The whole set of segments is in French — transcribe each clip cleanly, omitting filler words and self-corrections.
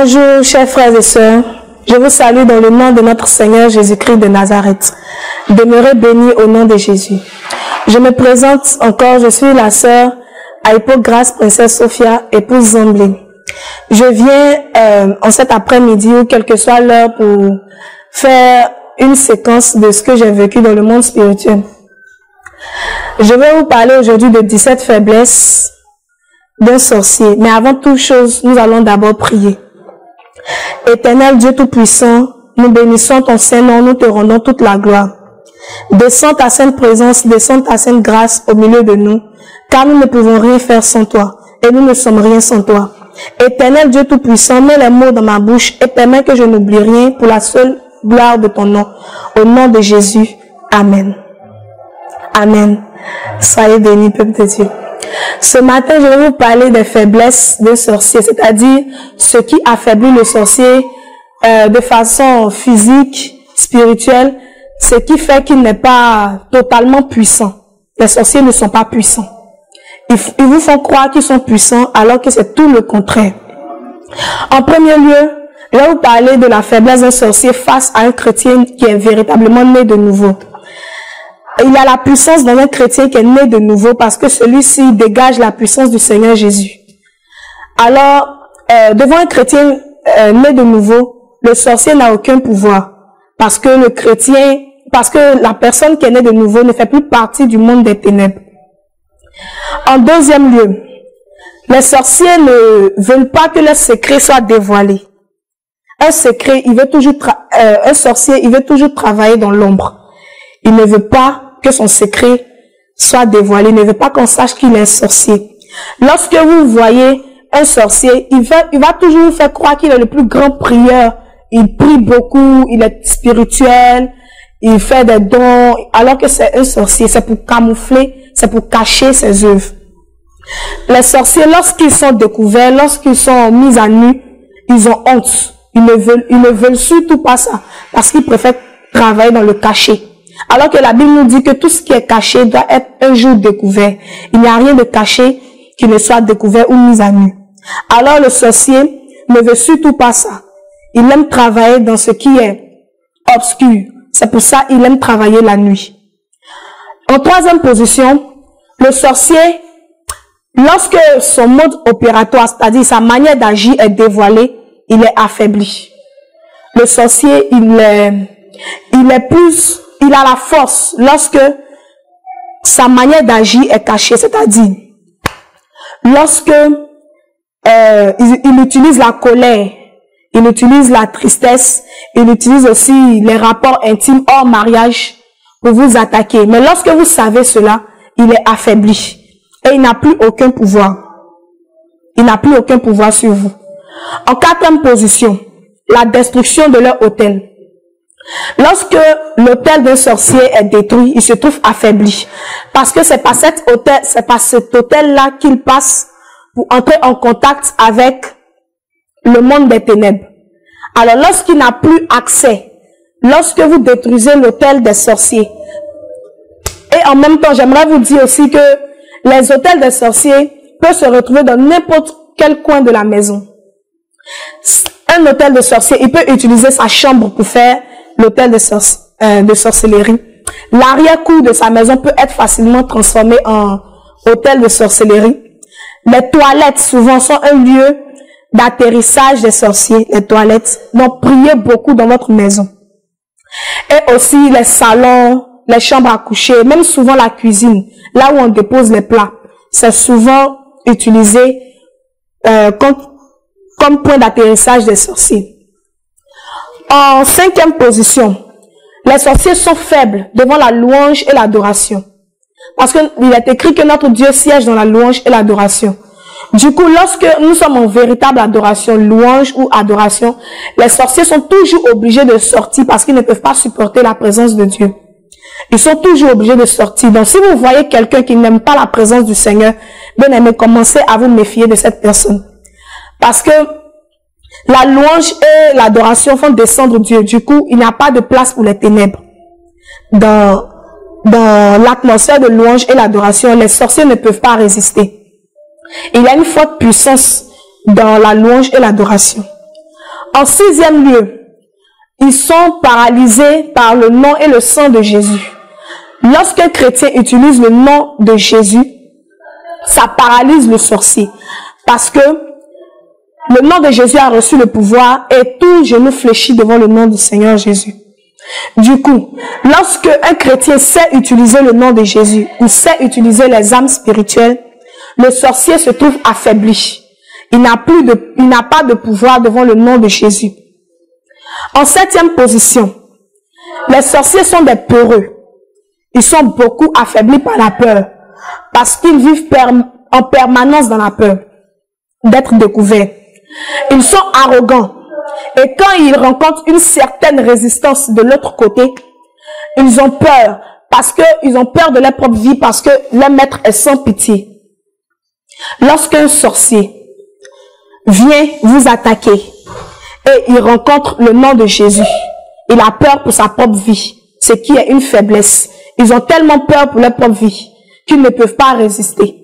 Bonjour, chers frères et sœurs. Je vous salue dans le nom de notre Seigneur Jésus-Christ de Nazareth. Demeurez bénis au nom de Jésus. Je me présente encore, je suis la sœur Aïpo-Grâce Princesse Sophia, épouse Zambli. Je viens en cet après-midi ou quelle que soit l'heure pour faire une séquence de ce que j'ai vécu dans le monde spirituel. Je vais vous parler aujourd'hui de 17 faiblesses d'un sorcier. Mais avant toute chose, nous allons d'abord prier. Éternel Dieu Tout-Puissant, nous bénissons ton Saint-Nom, nous te rendons toute la gloire. Descends ta sainte présence, descends ta sainte grâce au milieu de nous, car nous ne pouvons rien faire sans toi, et nous ne sommes rien sans toi. Éternel Dieu Tout-Puissant, mets les mots dans ma bouche et permets que je n'oublie rien pour la seule gloire de ton nom. Au nom de Jésus, Amen. Amen. Soyez bénis, peuple de Dieu. Ce matin, je vais vous parler des faiblesses d'un sorcier, c'est-à-dire ce qui affaiblit le sorcier de façon physique, spirituelle, ce qui fait qu'il n'est pas totalement puissant. Les sorciers ne sont pas puissants. Ils vous font croire qu'ils sont puissants alors que c'est tout le contraire. En premier lieu, je vais vous parler de la faiblesse d'un sorcier face à un chrétien qui est véritablement né de nouveau. Il y a la puissance dans un chrétien qui est né de nouveau parce que celui-ci dégage la puissance du Seigneur Jésus. Alors, devant un chrétien né de nouveau, le sorcier n'a aucun pouvoir parce que la personne qui est née de nouveau ne fait plus partie du monde des ténèbres. En deuxième lieu, les sorciers ne veulent pas que leurs secrets soient dévoilés. Un sorcier, il veut toujours travailler dans l'ombre. Il ne veut pas que son secret soit dévoilé. Il ne veut pas qu'on sache qu'il est un sorcier. Lorsque vous voyez un sorcier, il va toujours vous faire croire qu'il est le plus grand prieur. Il prie beaucoup, il est spirituel, il fait des dons, alors que c'est un sorcier. C'est pour camoufler, c'est pour cacher ses œuvres. Les sorciers, lorsqu'ils sont découverts, lorsqu'ils sont mis à nu, ils ont honte. Ils ne veulent surtout pas ça, parce qu'ils préfèrent travailler dans le cachet. Alors que la Bible nous dit que tout ce qui est caché doit être un jour découvert. Il n'y a rien de caché qui ne soit découvert ou mis à nu. Alors le sorcier ne veut surtout pas ça. Il aime travailler dans ce qui est obscur. C'est pour ça qu'il aime travailler la nuit. En troisième position, le sorcier, lorsque son mode opératoire, c'est-à-dire sa manière d'agir est dévoilée, il est affaibli. Le sorcier, il a la force lorsque sa manière d'agir est cachée, c'est-à-dire lorsque il utilise la colère, il utilise la tristesse, il utilise aussi les rapports intimes hors mariage pour vous attaquer. Mais lorsque vous savez cela, il est affaibli et il n'a plus aucun pouvoir. Il n'a plus aucun pouvoir sur vous. En quatrième position, la destruction de leur autel. Lorsque l'autel d'un sorcier est détruit, il se trouve affaibli. Parce que c'est pas cet autel-là qu'il passe pour entrer en contact avec le monde des ténèbres. Alors lorsqu'il n'a plus accès, lorsque vous détruisez l'autel des sorciers, et en même temps, j'aimerais vous dire aussi que les autels des sorciers peuvent se retrouver dans n'importe quel coin de la maison. Un autel de sorcier, il peut utiliser sa chambre pour faire l'autel de sorcellerie. L'arrière-cour de sa maison peut être facilement transformé en hôtel de sorcellerie. Les toilettes, souvent, sont un lieu d'atterrissage des sorciers. Les toilettes. Donc, priez beaucoup dans votre maison. Et aussi les salons, les chambres à coucher, même souvent la cuisine, là où on dépose les plats. C'est souvent utilisé comme point d'atterrissage des sorciers. En cinquième position, les sorciers sont faibles devant la louange et l'adoration. Parce qu'il est écrit que notre Dieu siège dans la louange et l'adoration. Du coup, lorsque nous sommes en véritable adoration, louange ou adoration, les sorciers sont toujours obligés de sortir parce qu'ils ne peuvent pas supporter la présence de Dieu. Ils sont toujours obligés de sortir. Donc, si vous voyez quelqu'un qui n'aime pas la présence du Seigneur, bien aimé, commencez à vous méfier de cette personne. Parce que la louange et l'adoration font descendre Dieu. Du coup, il n'y a pas de place pour les ténèbres. Dans l'atmosphère de louange et l'adoration, les sorciers ne peuvent pas résister. Il y a une forte puissance dans la louange et l'adoration. En 6e lieu, ils sont paralysés par le nom et le sang de Jésus. Lorsqu'un chrétien utilise le nom de Jésus, ça paralyse le sorcier. Parce que le nom de Jésus a reçu le pouvoir et tout genou fléchit devant le nom du Seigneur Jésus. Du coup, lorsque un chrétien sait utiliser le nom de Jésus ou sait utiliser les âmes spirituelles, le sorcier se trouve affaibli. Il n'a pas de pouvoir devant le nom de Jésus. En 7e position, les sorciers sont des peureux. Ils sont beaucoup affaiblis par la peur parce qu'ils vivent en permanence dans la peur d'être découverts. Ils sont arrogants et quand ils rencontrent une certaine résistance de l'autre côté, ils ont peur parce qu'ils ont peur de leur propre vie parce que leur maître est sans pitié. Lorsqu'un sorcier vient vous attaquer et il rencontre le nom de Jésus, il a peur pour sa propre vie, ce qui est une faiblesse. Ils ont tellement peur pour leur propre vie qu'ils ne peuvent pas résister.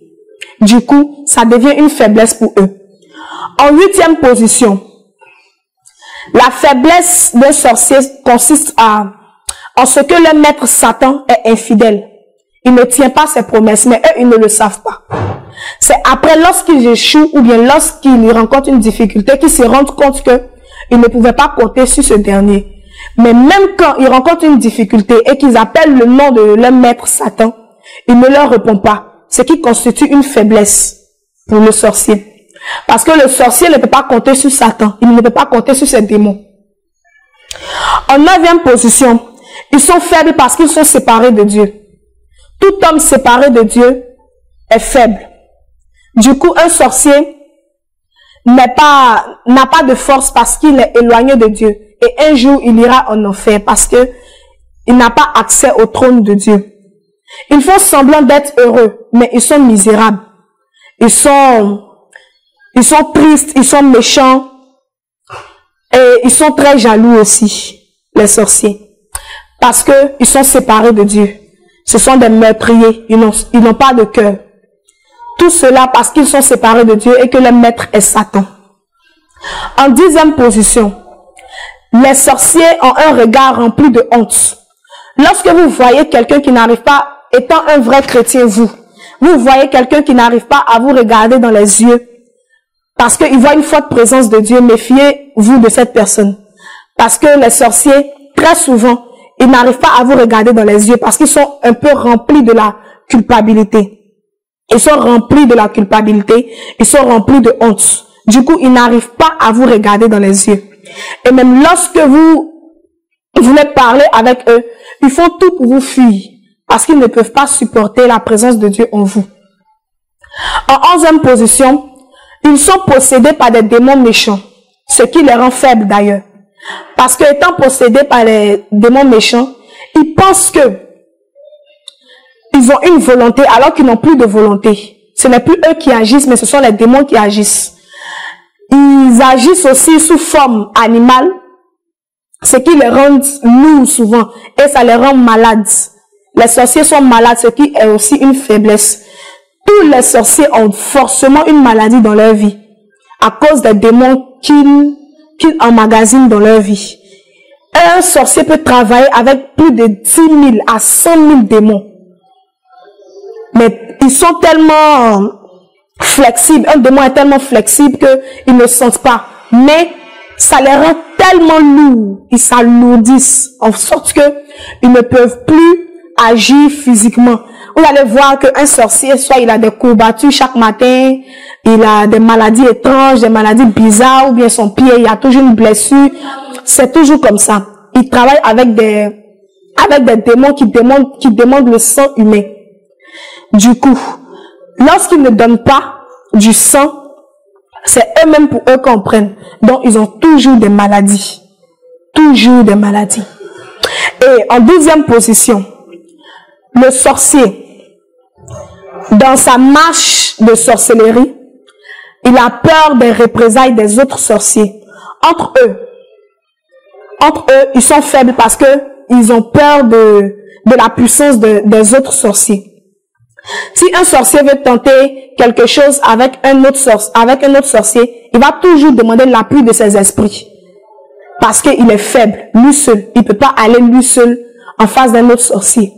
Du coup, ça devient une faiblesse pour eux. En 8e position, la faiblesse d'un sorcier consiste en ce que le maître Satan est infidèle. Il ne tient pas ses promesses, mais eux, ils ne le savent pas. C'est après, lorsqu'ils échouent ou bien lorsqu'ils rencontrent une difficulté, qu'ils se rendent compte qu'ils ne pouvaient pas compter sur ce dernier. Mais même quand ils rencontrent une difficulté et qu'ils appellent le nom de leur maître Satan, il ne leur répond pas. Ce qui constitue une faiblesse pour le sorcier. Parce que le sorcier ne peut pas compter sur Satan. Il ne peut pas compter sur ses démons. En 9e position, ils sont faibles parce qu'ils sont séparés de Dieu. Tout homme séparé de Dieu est faible. Du coup, un sorcier n'a pas de force parce qu'il est éloigné de Dieu. Et un jour, il ira en enfer parce que il n'a pas accès au trône de Dieu. Ils font semblant d'être heureux, mais ils sont misérables. Ils sont tristes, ils sont méchants. Et ils sont très jaloux aussi, les sorciers. Parce qu'ils sont séparés de Dieu. Ce sont des meurtriers. Ils n'ont pas de cœur. Tout cela parce qu'ils sont séparés de Dieu et que leur maître est Satan. En 10e position, les sorciers ont un regard rempli de honte. Lorsque vous voyez quelqu'un qui n'arrive pas, étant un vrai chrétien, vous voyez quelqu'un qui n'arrive pas à vous regarder dans les yeux parce qu'il voit une forte présence de Dieu, méfiez-vous de cette personne. Parce que les sorciers, très souvent, ils n'arrivent pas à vous regarder dans les yeux parce qu'ils sont un peu remplis de la culpabilité. Ils sont remplis de la culpabilité, ils sont remplis de honte. Du coup, ils n'arrivent pas à vous regarder dans les yeux. Et même lorsque vous voulez parler avec eux, ils font tout pour vous fuir parce qu'ils ne peuvent pas supporter la présence de Dieu en vous. En 11e position, ils sont possédés par des démons méchants, ce qui les rend faibles d'ailleurs. Parce que étant possédés par les démons méchants, ils pensent que ils ont une volonté alors qu'ils n'ont plus de volonté. Ce n'est plus eux qui agissent, mais ce sont les démons qui agissent. Ils agissent aussi sous forme animale, ce qui les rend lourds souvent et ça les rend malades. Les sorciers sont malades, ce qui est aussi une faiblesse. Tous les sorciers ont forcément une maladie dans leur vie à cause des démons qu'ils emmagasinent dans leur vie. Un sorcier peut travailler avec plus de 10 000 à 100 000 démons. Mais ils sont tellement flexibles, un démon est tellement flexible qu'ils ne sentent pas. Mais ça les rend tellement lourds, ils s'alourdissent, en sorte qu'ils ne peuvent plus agir physiquement. Vous allez voir qu'un sorcier, soit il a des courbatures chaque matin, il a des maladies étranges, des maladies bizarres, ou bien son pied, il y a toujours une blessure. C'est toujours comme ça. Il travaille avec des démons qui demandent le sang humain. Du coup, lorsqu'ils ne donnent pas du sang, c'est eux-mêmes pour eux qu'on prenne. Donc, ils ont toujours des maladies. Toujours des maladies. Et en 12e position, le sorcier, dans sa marche de sorcellerie, il a peur des représailles des autres sorciers. Entre eux, ils sont faibles parce que ils ont peur de la puissance des autres sorciers. Si un sorcier veut tenter quelque chose avec un autre sorcier, il va toujours demander l'appui de ses esprits. parce qu'il est faible, lui seul. Il ne peut pas aller lui seul en face d'un autre sorcier.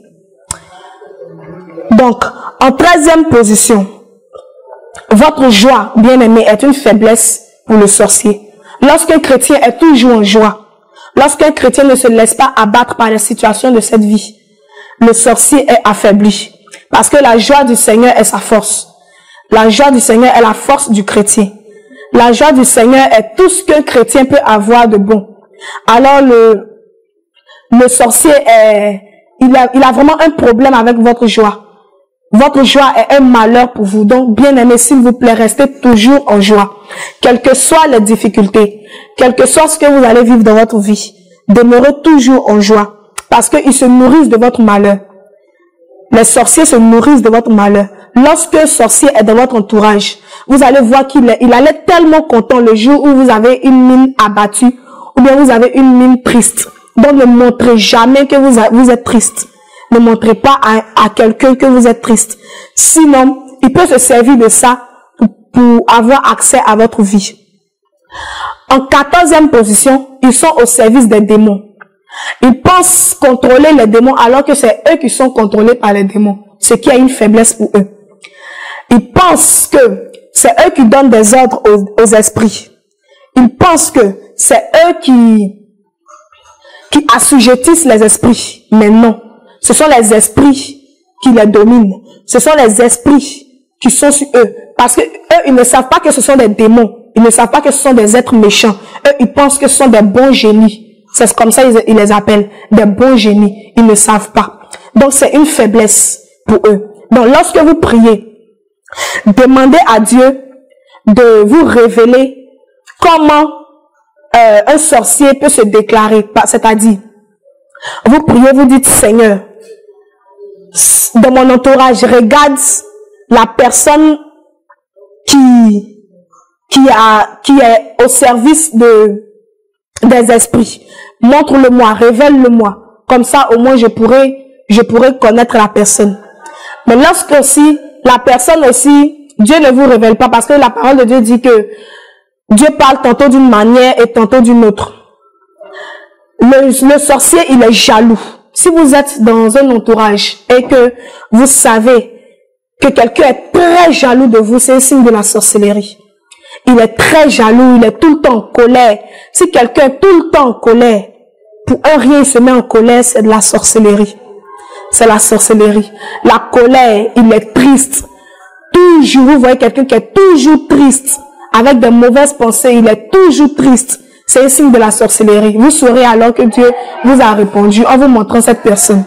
Donc, en 13e position, votre joie, bien-aimé, est une faiblesse pour le sorcier. Lorsqu'un chrétien est toujours en joie, lorsqu'un chrétien ne se laisse pas abattre par les situations de cette vie, le sorcier est affaibli. Parce que la joie du Seigneur est sa force. La joie du Seigneur est la force du chrétien. La joie du Seigneur est tout ce qu'un chrétien peut avoir de bon. Alors le sorcier il a vraiment un problème avec votre joie. Votre joie est un malheur pour vous. Donc, bien aimé, s'il vous plaît, restez toujours en joie. Quelles que soient les difficultés, quel que soit ce que vous allez vivre dans votre vie, demeurez toujours en joie. Parce qu'ils se nourrissent de votre malheur. Les sorciers se nourrissent de votre malheur. Lorsque un sorcier est dans votre entourage, vous allez voir qu'il allait tellement content le jour où vous avez une mine abattue ou bien vous avez une mine triste. Donc, ne montrez jamais que vous êtes triste. Ne montrez pas à quelqu'un que vous êtes triste. Sinon, il peut se servir de ça pour avoir accès à votre vie. En 14e position, ils sont au service des démons. Ils pensent contrôler les démons alors que c'est eux qui sont contrôlés par les démons. Ce qui est une faiblesse pour eux. Ils pensent que c'est eux qui donnent des ordres aux esprits. Ils pensent que c'est eux qui assujettissent les esprits. Mais non. Ce sont les esprits qui les dominent. Ce sont les esprits qui sont sur eux. Parce que eux, ils ne savent pas que ce sont des démons. Ils ne savent pas que ce sont des êtres méchants. Eux, ils pensent que ce sont des bons génies. C'est comme ça ils les appellent. Des bons génies. Ils ne savent pas. Donc, c'est une faiblesse pour eux. Donc, lorsque vous priez, demandez à Dieu de vous révéler comment un sorcier peut se déclarer. C'est-à-dire, vous priez, vous dites, Seigneur, dans mon entourage, regarde la personne qui est au service des esprits. Montre-le-moi, révèle-le-moi. Comme ça, au moins, je pourrais connaître la personne. Mais lorsque aussi, la personne aussi, Dieu ne vous révèle pas parce que la parole de Dieu dit que Dieu parle tantôt d'une manière et tantôt d'une autre. Le sorcier, il est jaloux. Si vous êtes dans un entourage et que vous savez que quelqu'un est très jaloux de vous, c'est un signe de la sorcellerie. Il est très jaloux, il est tout le temps en colère. Si quelqu'un est tout le temps en colère, pour un rien il se met en colère, c'est de la sorcellerie. C'est la sorcellerie. La colère, il est triste. Toujours, vous voyez quelqu'un qui est toujours triste, avec de mauvaises pensées, il est toujours triste. C'est un signe de la sorcellerie. Vous saurez alors que Dieu vous a répondu en vous montrant cette personne.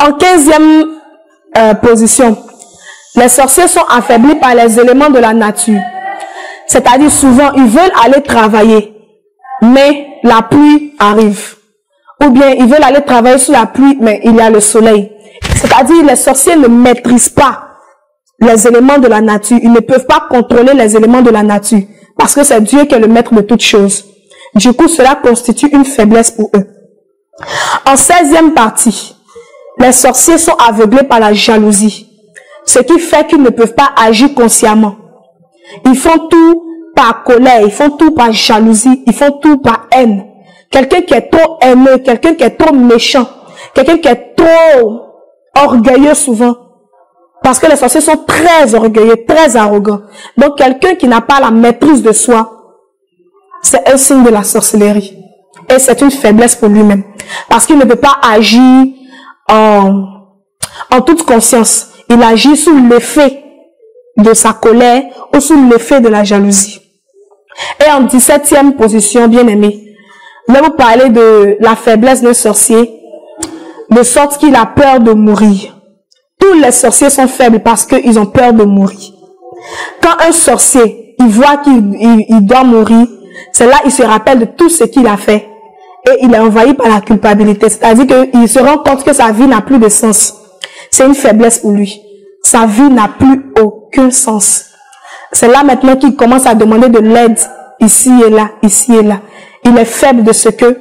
En 15e position, les sorciers sont affaiblis par les éléments de la nature. C'est-à-dire souvent, ils veulent aller travailler, mais la pluie arrive. Ou bien, ils veulent aller travailler sous la pluie, mais il y a le soleil. C'est-à-dire, les sorciers ne maîtrisent pas les éléments de la nature. Ils ne peuvent pas contrôler les éléments de la nature. Parce que c'est Dieu qui est le maître de toutes choses. Du coup, cela constitue une faiblesse pour eux. En 16e partie, les sorciers sont aveuglés par la jalousie. Ce qui fait qu'ils ne peuvent pas agir consciemment. Ils font tout par colère, ils font tout par jalousie, ils font tout par haine. Quelqu'un qui est trop haineux, quelqu'un qui est trop méchant, quelqu'un qui est trop orgueilleux souvent. Parce que les sorciers sont très orgueilleux, très arrogants. Donc, quelqu'un qui n'a pas la maîtrise de soi, c'est un signe de la sorcellerie. Et c'est une faiblesse pour lui-même. Parce qu'il ne peut pas agir en toute conscience. Il agit sous l'effet de sa colère ou sous l'effet de la jalousie. Et en 17e position, bien aimé, je vais vous parler de la faiblesse d'un sorcier, de sorte qu'il a peur de mourir. Tous les sorciers sont faibles parce qu'ils ont peur de mourir. Quand un sorcier, il voit qu'il doit mourir, c'est là qu'il se rappelle de tout ce qu'il a fait. Et il est envahi par la culpabilité. C'est-à-dire qu'il se rend compte que sa vie n'a plus de sens. C'est une faiblesse pour lui. Sa vie n'a plus aucun sens. C'est là maintenant qu'il commence à demander de l'aide ici et là, ici et là. Il est faible de ce que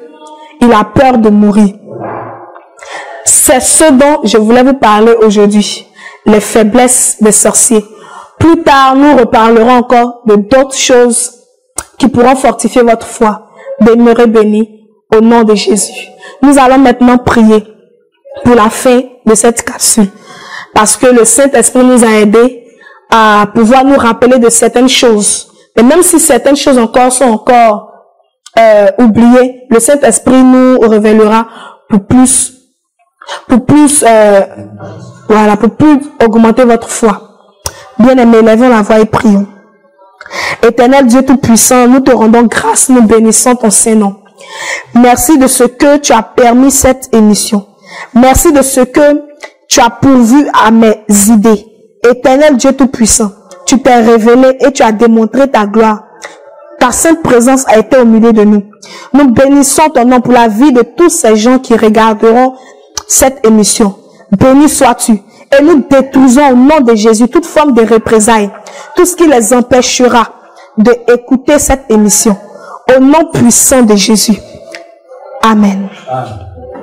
il a peur de mourir. C'est ce dont je voulais vous parler aujourd'hui. Les faiblesses des sorciers. Plus tard, nous reparlerons encore de d'autres choses qui pourront fortifier votre foi. Demeurez bénis au nom de Jésus. Nous allons maintenant prier pour la fin de cette capsule. Parce que le Saint-Esprit nous a aidés à pouvoir nous rappeler de certaines choses. Et même si certaines choses sont encore oubliées, le Saint-Esprit nous révélera pour plus augmenter votre foi. Bien-aimés, levons la voix et prions. Éternel Dieu Tout-Puissant, nous te rendons grâce, nous bénissons ton Saint-Nom. Merci de ce que tu as permis cette émission. Merci de ce que tu as pourvu à mes idées. Éternel Dieu Tout-Puissant, tu t'es révélé et tu as démontré ta gloire. Ta sainte présence a été au milieu de nous. Nous bénissons ton nom pour la vie de tous ces gens qui regarderont cette émission. Béni sois-tu. Et nous détruisons au nom de Jésus toute forme de représailles, tout ce qui les empêchera d'écouter cette émission. Au nom puissant de Jésus. Amen. Amen.